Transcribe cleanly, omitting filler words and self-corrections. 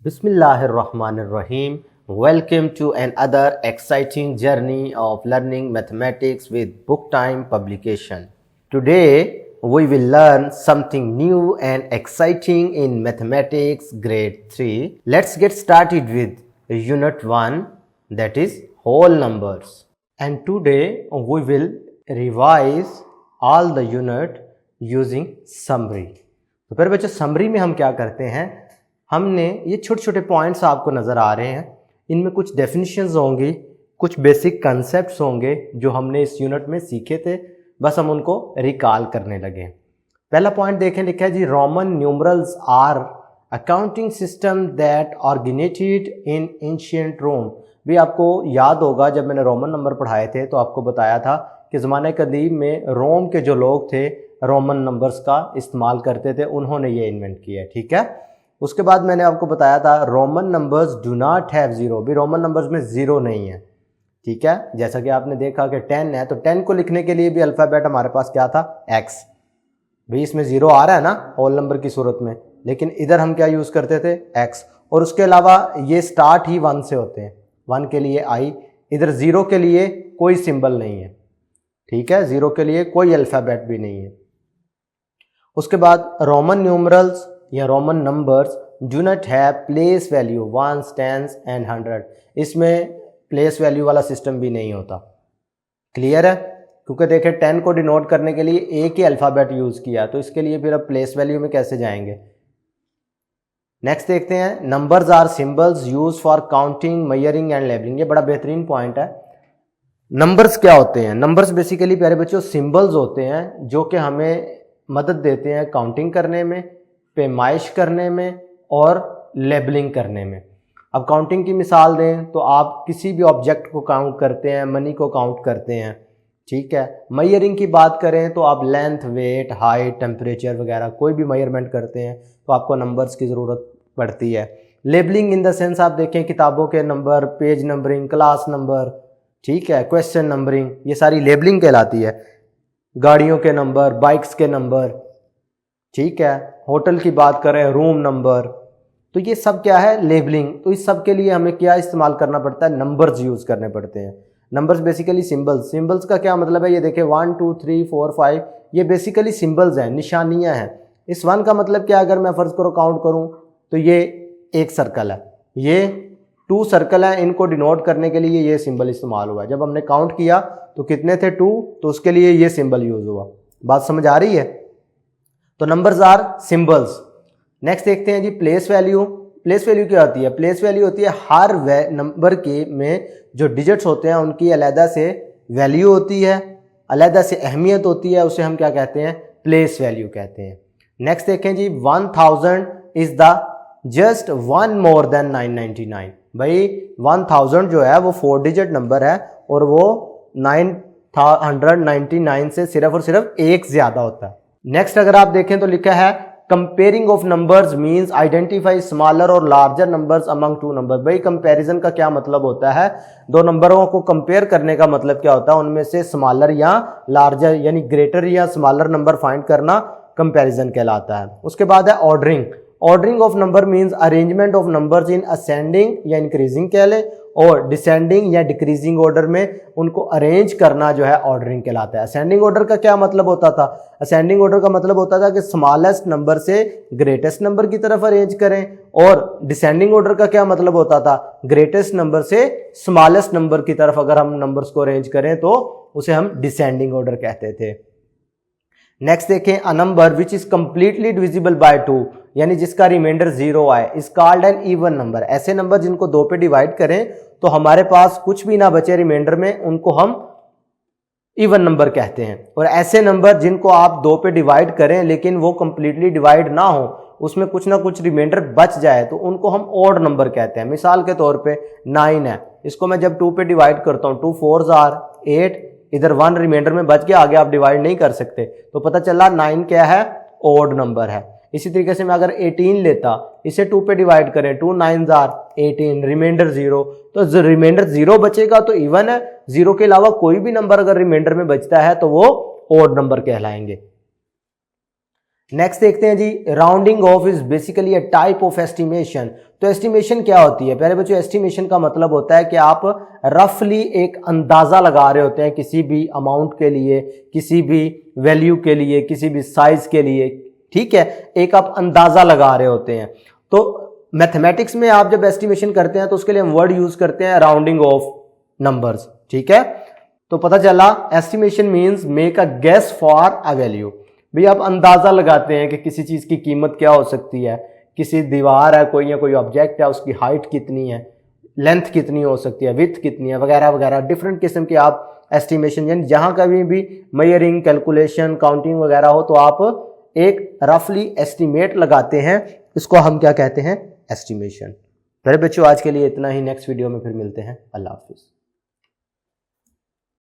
Bismillahirrahmanirrahim. Welcome to another exciting journey of learning mathematics with Book Time publication. Today we will learn something new and exciting in mathematics grade 3. Let's get started with unit 1, that is whole numbers. And today we will revise all the unit using summary. तो फिर बच्चों summary में हम क्या करते हैं, हमने ये छोटे छोटे पॉइंट्स आपको नज़र आ रहे हैं, इनमें कुछ डेफिनेशंस होंगी, कुछ बेसिक कंसेप्ट्स होंगे जो हमने इस यूनिट में सीखे थे, बस हम उनको रिकॉल करने लगे। पहला पॉइंट देखें, लिखा है जी Roman numerals are accounting system that organized in ancient Rome. भी आपको याद होगा जब मैंने रोमन नंबर पढ़ाए थे तो आपको बताया था कि ज़माने कदीम में रोम के जो लोग थे रोमन नंबर्स का इस्तेमाल करते थे, उन्होंने ये इन्वेंट किया, ठीक है। उसके बाद मैंने आपको बताया था Roman numbers do not have zero, भी रोमन नंबर्स में ज़ीरो नहीं है, ठीक है। जैसा कि आपने देखा कि 10 है तो 10 को लिखने के लिए भी अल्फ़ाबेट हमारे पास क्या था, एक्स। भाई इसमें ज़ीरो आ रहा है ना होल नंबर की सूरत में, लेकिन इधर हम क्या यूज़ करते थे, एक्स। और उसके अलावा ये स्टार्ट ही 1 से होते हैं, 1 के लिए आई, इधर ज़ीरो के लिए कोई सिंबल नहीं है, ठीक है, ज़ीरो के लिए कोई अल्फ़ाबेट भी नहीं है। उसके बाद रोमन न्यूमरल्स या Roman numbers do not have place value 1, 10 and 100। इसमें प्लेस वैल्यू वाला सिस्टम भी नहीं होता, क्लियर है। क्योंकि देखें 10 को डिनोट करने के लिए एक ही अल्फ़ाबेट यूज़ किया, तो इसके लिए फिर अब प्लेस वैल्यू में कैसे जाएंगे। नेक्स्ट देखते हैं, numbers are symbols use for counting, measuring and labelling. ये बड़ा बेहतरीन पॉइंट है। नंबर्स क्या होते हैं, नंबर्स बेसिकली प्यारे बच्चों सिंबल्स होते हैं जो कि हमें मदद देते हैं काउंटिंग करने में, पैमाइश करने में और लेबलिंग करने में। अब काउंटिंग की मिसाल दें तो आप किसी भी ऑब्जेक्ट को काउंट करते हैं, मनी को काउंट करते हैं, ठीक है। मेजरिंग की बात करें तो आप लेंथ, वेट, हाइट, टेम्परेचर वगैरह कोई भी मेजरमेंट करते हैं तो आपको नंबर्स की ज़रूरत पड़ती है। लेबलिंग इन द सेंस आप देखें किताबों के number, page numbering, class number, ठीक है, क्वेश्चन नंबरिंग, ये सारी लेबलिंग कहलाती है। गाड़ियों के नंबर, बाइक्स के नंबर, ठीक है, होटल की बात करें रूम नंबर, तो ये सब क्या है, लेबलिंग। तो इस सब के लिए हमें क्या इस्तेमाल करना पड़ता है, नंबर्स यूज़ करने पड़ते हैं। नंबर्स बेसिकली सिंबल्स, सिंबल्स का क्या मतलब है, ये देखें 1, 2, 3, 4, 5, ये बेसिकली सिंबल्स हैं, निशानियां हैं। इस 1 का मतलब क्या, अगर मैं फ़र्ज़ करो काउंट करूं तो ये एक सर्कल है, ये 2 सर्कल है, इनको डिनोट करने के लिए ये सिंबल इस्तेमाल हुआ है। जब हमने काउंट किया तो कितने थे, 2, तो उसके लिए ये सिंबल यूज़ हुआ। बात समझ आ रही है। तो नंबर्स आर सिंबल्स। नेक्स्ट देखते हैं जी प्लेस वैल्यू। प्लेस वैल्यू क्या होती है, प्लेस वैल्यू होती है हर नंबर के में जो डिजिट्स होते हैं उनकी अलहदा से वैल्यू होती है, अलहदा से अहमियत होती है, उसे हम क्या कहते हैं, प्लेस वैल्यू कहते हैं। नेक्स्ट देखें जी 1000 is the just 1 more than 999। भाई 1000 जो है वो 4 डिजिट नंबर है और वो 999 से सिर्फ और सिर्फ एक ज्यादा होता है। नेक्स्ट अगर आप देखें तो लिखा है comparing of numbers means identify smaller और लार्जर नंबर्स अमंग 2 नंबर। भाई कंपैरिजन का क्या मतलब होता है, 2 नंबरों को कंपेयर करने का मतलब क्या होता है, उनमें से स्मॉलर या लार्जर यानी ग्रेटर या स्मॉलर नंबर फाइंड करना कंपैरिजन कहलाता है। उसके बाद है ordering. Ordering of number means arrangement of numbers in ascending या इंक्रीजिंग कह लें, और डिसेंडिंग या डिक्रीजिंग ऑर्डर में उनको अरेंज करना जो है ऑर्डरिंग कहलाता है। असेंडिंग ऑर्डर का क्या मतलब होता था, असेंडिंग ऑर्डर का मतलब होता था कि स्मॉलेस्ट नंबर से ग्रेटेस्ट नंबर की तरफ अरेंज करें, और डिसेंडिंग ऑर्डर का क्या मतलब होता था, ग्रेटेस्ट नंबर से स्मॉलेस्ट नंबर की तरफ अगर हम नंबर्स को अरेंज करें तो उसे हम डिसेंडिंग ऑर्डर कहते थे। नेक्स्ट देखें, a number which is completely divisible by 2 यानी जिसका रिमाइंडर 0 आए is called an even number. ऐसे नंबर जिनको 2 पे डिवाइड करें तो हमारे पास कुछ भी ना बचे रिमाइंडर में, उनको हम इवन नंबर कहते हैं। और ऐसे नंबर जिनको आप 2 पे डिवाइड करें लेकिन वो कंप्लीटली डिवाइड ना हो, उसमें कुछ ना कुछ रिमाइंडर बच जाए, तो उनको हम ऑड नंबर कहते हैं। मिसाल के तौर पे 9 है, इसको मैं जब 2 पे डिवाइड करता हूँ, 2 4s आर 8, इधर 1 रिमाइंडर में बच गया, आगे आप डिवाइड नहीं कर सकते, तो पता चला 9 क्या है, ऑड नंबर है। इसी तरीके से मैं अगर 18 लेता, इसे 2 पे डिवाइड करें, 2 9s आर 18, रिमाइंडर 0, तो जो रिमाइंडर 0 बचेगा तो इवन है, 0 के अलावा कोई भी नंबर अगर रिमाइंडर में बचता है तो वो ऑड नंबर कहलाएंगे। नेक्स्ट देखते हैं जी, rounding off is basically a type of estimation. तो एस्टिमेशन क्या होती है? पहले बच्चों एस्टिमेशन का मतलब होता है कि आप रफली एक अंदाजा लगा रहे होते हैं किसी भी अमाउंट के लिए, किसी भी वैल्यू के लिए, किसी भी साइज के लिए, ठीक है, एक आप अंदाजा लगा रहे होते हैं। तो मैथमेटिक्स में आप जब एस्टिमेशन करते हैं तो उसके लिए हम वर्ड यूज करते हैं राउंडिंग ऑफ नंबर्स, ठीक है। तो पता चला estimation means make a guess for a value. भाई आप अंदाजा लगाते हैं कि किसी चीज की कीमत क्या हो सकती है, किसी दीवार है कोई या कोई ऑब्जेक्ट है, उसकी हाइट कितनी है, लेंथ कितनी हो सकती है, विड्थ कितनी है, वगैरह वगैरह डिफरेंट किस्म के आप एस्टिमेशन, यानी जहां कभी भी मेजरिंग, कैलकुलेशन, काउंटिंग वगैरह हो तो आप एक रफली एस्टिमेट लगाते हैं, इसको हम क्या कहते हैं? एस्टिमेशन। मेरे बच्चों आज के लिए इतना ही, नेक्स्ट वीडियो में फिर मिलते हैं। अल्लाह हाफिज।